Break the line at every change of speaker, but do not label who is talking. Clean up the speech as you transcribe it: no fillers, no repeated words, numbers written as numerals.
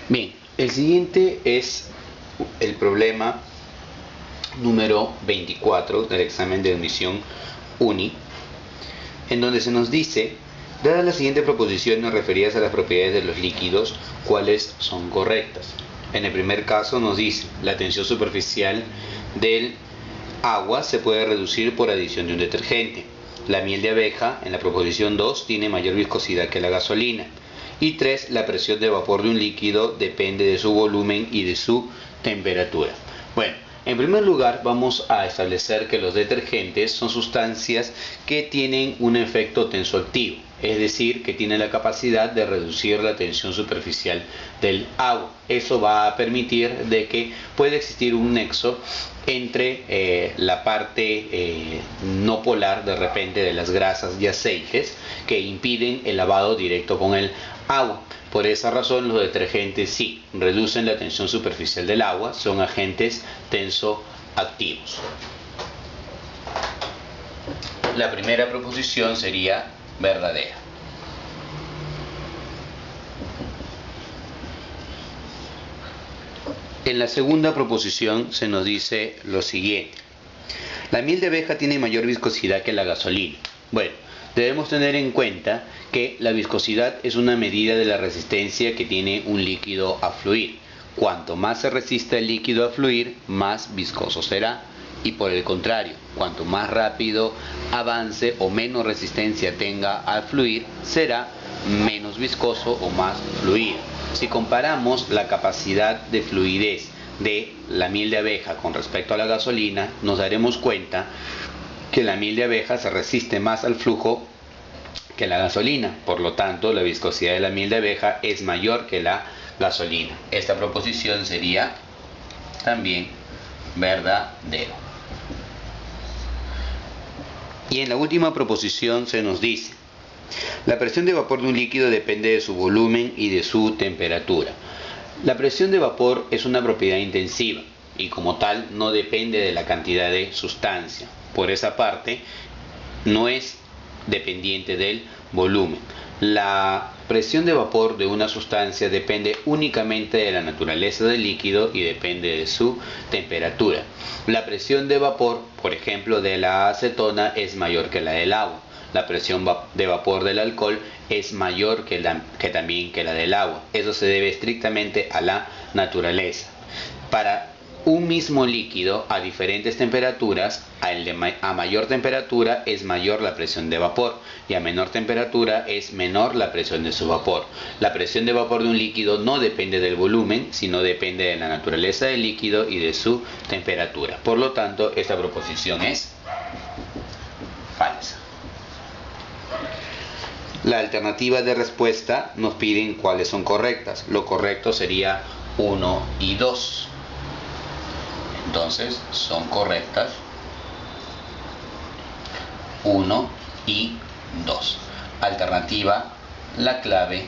Bien, el siguiente es el problema número 24 del examen de admisión UNI, en donde se nos dice, dadas las siguientes proposiciones referidas a las propiedades de los líquidos, ¿cuáles son correctas? En el primer caso nos dice, la tensión superficial del agua se puede reducir por adición de un detergente. La miel de abeja, en la proposición 2, tiene mayor viscosidad que la gasolina. Y 3, la presión de vapor de un líquido depende de su volumen y de su temperatura. Bueno, en primer lugar vamos a establecer que los detergentes son sustancias que tienen un efecto tensoactivo, es decir, que tienen la capacidad de reducir la tensión superficial del agua. Eso va a permitir de que pueda existir un nexo entre la parte no polar de repente de las grasas y aceites que impiden el lavado directo con el agua. Por esa razón los detergentes sí reducen la tensión superficial del agua, son agentes tensoactivos. La primera proposición sería verdadera. En la segunda proposición se nos dice lo siguiente. La miel de abeja tiene mayor viscosidad que la gasolina. Bueno, debemos tener en cuenta que la viscosidad es una medida de la resistencia que tiene un líquido a fluir. Cuanto más se resista el líquido a fluir, más viscoso será. Y por el contrario, cuanto más rápido avance o menos resistencia tenga al fluir, será menos viscoso o más fluido. Si comparamos la capacidad de fluidez de la miel de abeja con respecto a la gasolina, nos daremos cuenta que la miel de abeja se resiste más al flujo que la gasolina. Por lo tanto, la viscosidad de la miel de abeja es mayor que la gasolina. Esta proposición sería también verdadera. Y en la última proposición se nos dice, la presión de vapor de un líquido depende de su volumen y de su temperatura. La presión de vapor es una propiedad intensiva y como tal no depende de la cantidad de sustancia. Por esa parte, no es dependiente del volumen. La presión de vapor de una sustancia depende únicamente de la naturaleza del líquido y depende de su temperatura. La presión de vapor, por ejemplo, de la acetona es mayor que la del agua. La presión de vapor del alcohol es mayor que también que la del agua. Eso se debe estrictamente a la naturaleza. Para un mismo líquido a diferentes temperaturas, a mayor temperatura es mayor la presión de vapor y a menor temperatura es menor la presión de su vapor. La presión de vapor de un líquido no depende del volumen, sino depende de la naturaleza del líquido y de su temperatura. Por lo tanto, esta proposición es falsa. La alternativa de respuesta nos piden cuáles son correctas. Lo correcto sería 1 y 2. Entonces son correctas 1 y 2. Alternativa, la clave